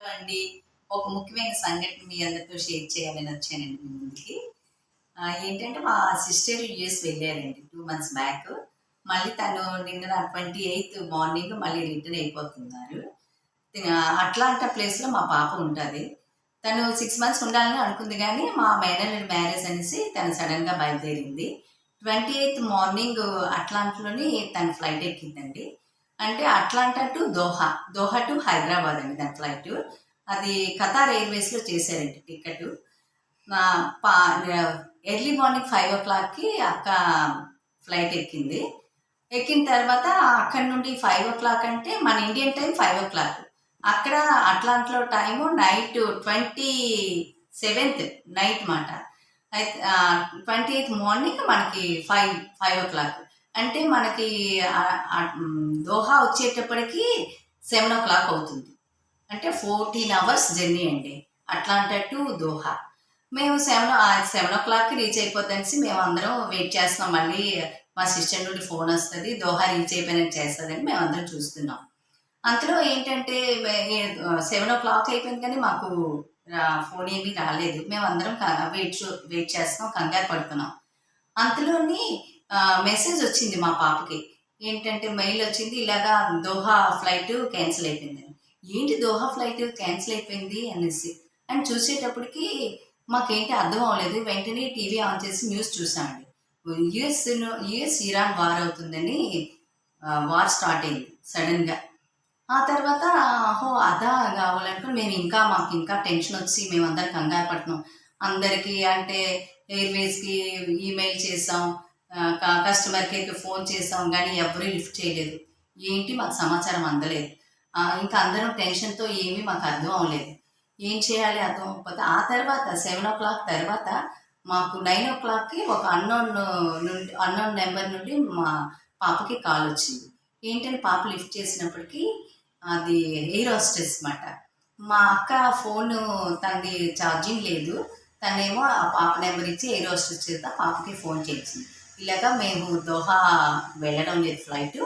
అండి. ఒక ముఖ్యమైన సంఘటన మీ అందరితో షేర్ చేయాలని వచ్చానండి మీ ముందుకి. ఏంటంటే మా సిస్టర్ యూఎస్ వెళ్ళారండి 2 మంత్స్ బ్యాక్. మళ్ళీ తను నిన్న 28థ్ మార్నింగ్ మళ్ళీ రిటర్న్ అయిపోతున్నారు. అట్లాంటా ప్లేస్‌లో మా పాప ఉంటది. తను 6 మంత్స్ ఉండాలని అనుకుంది గానీ, మా మేనల్లుడి మ్యారేజ్ అనేసి తను సడెన్‌గా బయలుదేరింది. 28థ్ మార్నింగ్ అట్లాంటాలోని తను ఫ్లైట్ ఎక్కిందండి. అంటే Atlanta to Doha. Doha to Hyderabad అండి దాని ఫ్లైటు. అది ఖతార్ ఎయిర్‌వేస్‌లో చేశారండి టికెటు. నా పా ఎర్లీ మార్నింగ్ 5:00కి అక్క ఫ్లైట్ ఎక్కింది. ఎక్కిన తర్వాత అక్కడి నుండి 5:00 అంటే మన ఇండియన్ టైమ్ 5:00. అక్కడ అట్లాంటాలో టైము నైట్ 27థ్ నైట్ మాట. అయితే 28థ్ మార్నింగ్ మనకి 5:00 అంటే మనకి దోహా వచ్చేటప్పటికి 7:00 అవుతుంది. అంటే 14 అవర్స్ జర్నీ అండి. Atlanta to Doha. మేము 7:00కి రీచ్ అయిపోద్దనేసి మేమందరం వెయిట్ చేస్తున్నాం. మళ్ళీ మా సిస్టర్ నుండి ఫోన్ వస్తది. దోహా రీచ్ అయిపోయినట్టు చేస్తదని మేమందరం చూస్తున్నాం. అంతలో ఏంటంటే 7:00 అయిపోయింది కానీ మాకు ఫోన్ ఏమీ రాలేదు. మేమందరం వెయిట్ చేస్తున్నాం. కంగారు పడుతున్నాం. అంతలోని మెసేజ్ వచ్చింది మా పాపకి. ఏంటంటే మెయిల్ వచ్చింది. ఇలాగా దోహా ఫ్లైట్ క్యాన్సిల్ అయిపోయిందని. ఏంటి దోహా ఫ్లైట్ క్యాన్సిల్ అయిపోయింది అనేసి. అని చూసేటప్పటికి మాకేంటి అర్థం అవ్వలేదు. వెంటనే టీవీ ఆన్ చేసి న్యూస్ చూసామండి. యూఎస్ ఇరాన్ వార్ అవుతుందని వార్ స్టార్ట్ అయింది సడన్‌గా. ఆ తర్వాత ఓహో! అదా కావాలనుకుని మాకు ఇంకా టెన్షన్ వచ్చి మేమందరం కంగారు పడుతున్నాం. అందరికీ అంటే ఎయిర్‌వేస్‌కి ఈమెయిల్ చేసాం. కస్టమర్ కేర్‌కి ఫోన్ చేసాం గానీ ఎవ్వరూ లిఫ్ట్ చేయలేదు. ఏంటి మాకు సమాచారం అందలేదు. ఇంకా అందరం టెన్షన్‌తో ఏమీ మాకు అర్థం అవ్వలేదు. ఏం చేయాలి అర్థం అవ్వకపోతే ఆ తర్వాత 7:00 తర్వాత మాకు 9:00కి ఒక అన్నోన్ నెంబర్ నుండి మా పాపకి కాల్ వచ్చింది. ఏంటని పాప లిఫ్ట్ చేసినప్పటికీ అది ఎయిర్ హోస్టెస్ మాట. మా అక్క ఫోను తనది ఛార్జింగ్ లేదు. తనేమో ఆ పాప నెంబర్ ఇచ్చి ఎయిర్ హోస్టెస్ చేత పాపకి ఫోన్ చేసింది. ఇలాగా మేము దోహా వెళ్ళడం లేదు ఫ్లైటు.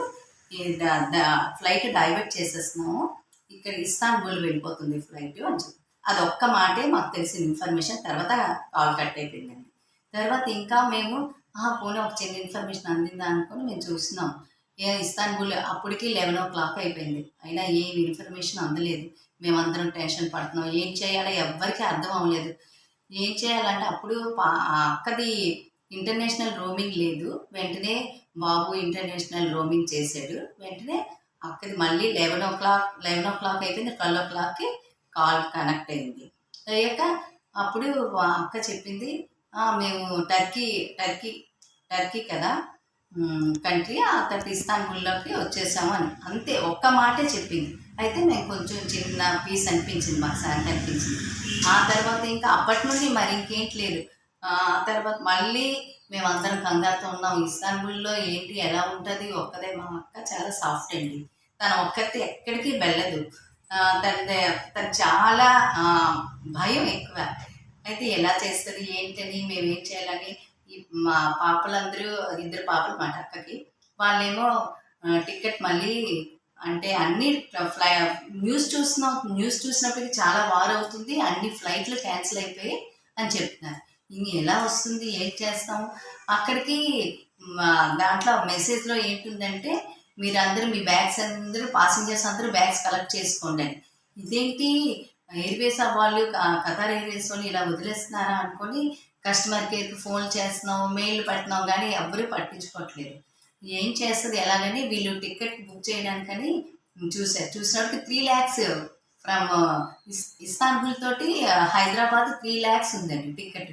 ఈ ద ద ఫ్లైట్ డైవర్ట్ చేసేస్తున్నాము. ఇక్కడ ఇస్తాన్బుల్ వెళ్ళిపోతుంది ఫ్లైటు అని చెప్పి. అదొక్క మాటే మాకు తెలిసిన ఇన్ఫర్మేషన్. తర్వాత కాల్ కట్ అయిపోయిందండి. తర్వాత ఇంకా మేము పోనీ ఒక చిన్న ఇన్ఫర్మేషన్ అందిందా అనుకోని మేము చూస్తున్నాం. ఇస్తాన్బుల్ అప్పటికి 11:00 అయిపోయింది. అయినా ఏమి ఇన్ఫర్మేషన్ అందలేదు. మేమందరం టెన్షన్ పడుతున్నాం. ఏం చేయాలో ఎవ్వరికీ అర్థం అవ్వలేదు. ఏం చేయాలంటే అప్పుడు ఆ అక్కది ఇంటర్నేషనల్ రోమింగ్ లేదు. వెంటనే బాబు ఇంటర్నేషనల్ రోమింగ్ చేశాడు. వెంటనే అక్కది మళ్ళీ 11:00 అయిపోయింది. 12:00కి కాల్ కనెక్ట్ అయింది. అయ్యాక అప్పుడు అక్క చెప్పింది, మేము టర్కీ కదా కంట్రీ. ఆ తర్వాత ఇస్తాన్బుల్లోకి వచ్చేసాము అని. అంతే ఒక్క మాటే చెప్పింది. అయితే మేము కొంచెం చిన్న పీస్ అనిపించింది. మాకు శాంతి అనిపించింది. ఆ తర్వాత ఇంకా అప్పటి నుండి మరి ఇంకేంటి లేదు. ఆ తర్వాత మళ్ళీ మేమందరం కంగారుతో ఉన్నాం. ఇస్తాన్బుల్‌లో ఏంటి ఎలా ఉంటది? ఒక్కదే మా అక్క చాలా సాఫ్ట్ అండి. తను ఒక్కతే ఎక్కడికి వెళ్ళదు. తను చాలా భయం ఎక్కువ. అయితే ఎలా చేస్తది? ఏంటని మేమేం చేయాలని మా పాపలందరూ ఇద్దరు పాపలు మాట అక్కకి. వాళ్ళేమో టికెట్ మళ్ళీ అంటే అన్నీ ఫ్లై న్యూస్ చూసినప్పటికి చాలా వార్ అవుతుంది. అన్ని ఫ్లైట్లు క్యాన్సిల్ అయిపోయాయి అని చెప్తున్నారు. ఎలా వస్తుంది? ఏం చేస్తాం? అక్కడికి దాంట్లో మెసేజ్‌లో ఏంటుందంటే మీరందరూ మీ బ్యాగ్స్ అందరూ పాసెంజర్స్ అందరూ బ్యాగ్స్ కలెక్ట్ చేసుకోండి అని. ఇదేంటి ఎయిర్‌వేస్ వాళ్ళు ఖతార్ ఎయిర్‌వేస్ వాళ్ళు ఇలా వదిలేస్తున్నారా అనుకోని కస్టమర్ కేర్‌కి ఫోన్ చేస్తున్నాం, మెయిల్ పెడుతున్నాం గానీ ఎవ్వరూ పట్టించుకోవట్లేదు. ఏం చేస్తది ఎలాగని వీళ్ళు టికెట్ బుక్ చేయడానికని చూసినప్పటికి 3,00,000 ఫ్రమ్ ఇస్తాన్బుల్ తోటి హైదరాబాద్ 3,00,000 ఉందండి టికెట్.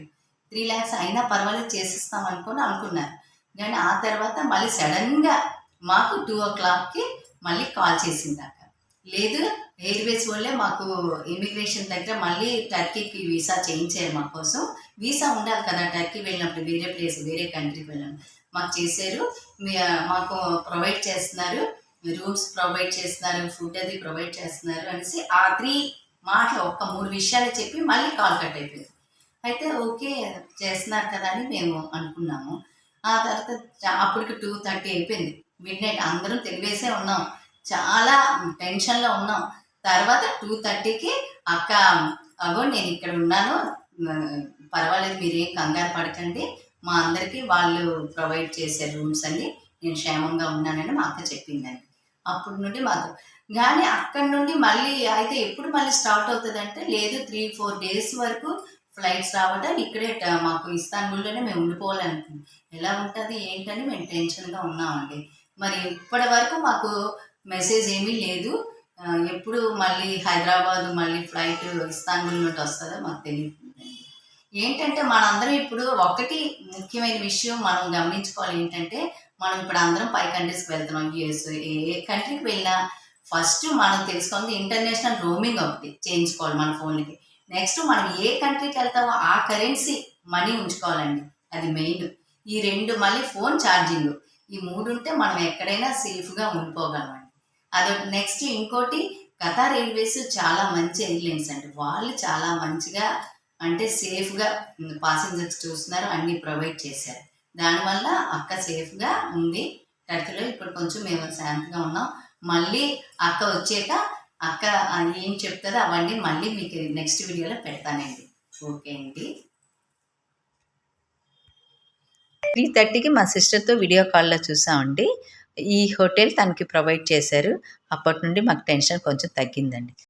3,00,000 అయినా పర్వాలేదు చేసిస్తాం అనుకున్నారు. కానీ ఆ తర్వాత మళ్ళీ సడన్‌గా మాకు 2:00కి మళ్ళీ కాల్ చేసిందక్క. లేదు ఎయిర్‌వేస్ వాళ్ళే మాకు ఇమిగ్రేషన్ దగ్గర మళ్ళీ టర్కీకి వీసా చేయించారు మా కోసం. వీసా ఉండాలి కదా! టర్కీ వెళ్ళినప్పుడు వేరే కంట్రీకి వెళ్ళినప్పుడు. మాకు చేశారు. మాకు ప్రొవైడ్ చేస్తున్నారు. రూమ్స్ ప్రొవైడ్ చేస్తున్నారు. ఫుడ్ అది ప్రొవైడ్ చేస్తున్నారు అనేసి ఆ 3 మాటలు ఒక్క 3 విషయాలు చెప్పి మళ్ళీ కాల్ కట్ అయిపోయింది. అయితే ఓకే. చేస్తున్నారు కదా అని మేము అనుకున్నాము. ఆ తర్వాత అప్పటికి 2:30 అయిపోయింది. మిడ్‌నైట్ అందరం తిరిగేసే ఉన్నాం. చాలా టెన్షన్‌లో ఉన్నాం. తర్వాత 2:30కి అక్క అగో నేను ఇక్కడ ఉన్నాను, పర్వాలేదు మీరేం కంగారు పడకండి, మా అందరికీ వాళ్ళు ప్రొవైడ్ చేసే రూమ్స్ అన్ని, నేను క్షేమంగా ఉన్నానని మా అక్క చెప్పిందండి. అప్పటి నుండి మాకు కానీ అక్కడి నుండి మళ్ళీ అయితే ఎప్పుడు మళ్ళీ స్టార్ట్ అవుతుందంటే లేదు 3-4 డేస్ వరకు ఫ్లైట్స్ రావడం ఇక్కడే మాకు ఇస్తాన్బుల్లోనే మేము ఉండిపోవాలనుకుంది. ఎలా ఉంటుంది ఏంటని మేము టెన్షన్గా ఉన్నామండి. మరి ఇప్పటి వరకు మాకు మెసేజ్ ఏమీ లేదు. ఎప్పుడు మళ్ళీ హైదరాబాద్ మళ్ళీ ఫ్లైట్ ఇస్తాన్బుల్ నుండి వస్తుందో మాకు తెలియదు. ఏంటంటే మనందరం ఇప్పుడు ఒకటి ముఖ్యమైన విషయం మనం గమనించుకోవాలి ఏంటంటే, మనం ఇప్పుడు అందరం 5 కంట్రీస్కి వెళ్తున్నాం. యూఎస్ ఏ కంట్రీకి వెళ్ళినా ఫస్ట్ మనం తెలుసుకోవాలి ఇంటర్నేషనల్ రోమింగ్ ఒకటి చేయించుకోవాలి మన ఫోన్లకి. నెక్స్ట్ మనం ఏ కంట్రీకి వెళ్తామో ఆ కరెన్సీ మనీ ఉంచుకోవాలండి, అది మెయిన్. ఈ రెండు మళ్ళీ ఫోన్ ఛార్జింగ్, ఈ మూడు ఉంటే మనం ఎక్కడైనా సేఫ్గా ఉండిపోగలమండి. అదొకటి. నెక్స్ట్ ఇంకోటి, కతార్ ఎయిర్వేస్ చాలా మంచి ఎయిర్లైన్స్ అండి. వాళ్ళు చాలా మంచిగా అంటే సేఫ్గా పాసింజర్స్ చూస్తున్నారు, అన్నీ ప్రొవైడ్ చేశారు. దానివల్ల అక్క సేఫ్గా ఉంది టర్కీలో. ఇప్పుడు కొంచెం మేము శాంతిగా ఉన్నాం. మళ్ళీ అక్క వచ్చాక అక్క ఏం చెప్తుందో అవన్నీ మళ్ళీ మీకు నెక్స్ట్ వీడియోలో పెడతానండి. ఓకే అండి. 3:30కి మా సిస్టర్తో వీడియో కాల్లో చూసామండి. ఈ హోటల్ తనకి ప్రొవైడ్ చేశారు. అప్పటి నుండి మాకు టెన్షన్ కొంచెం తగ్గిందండి.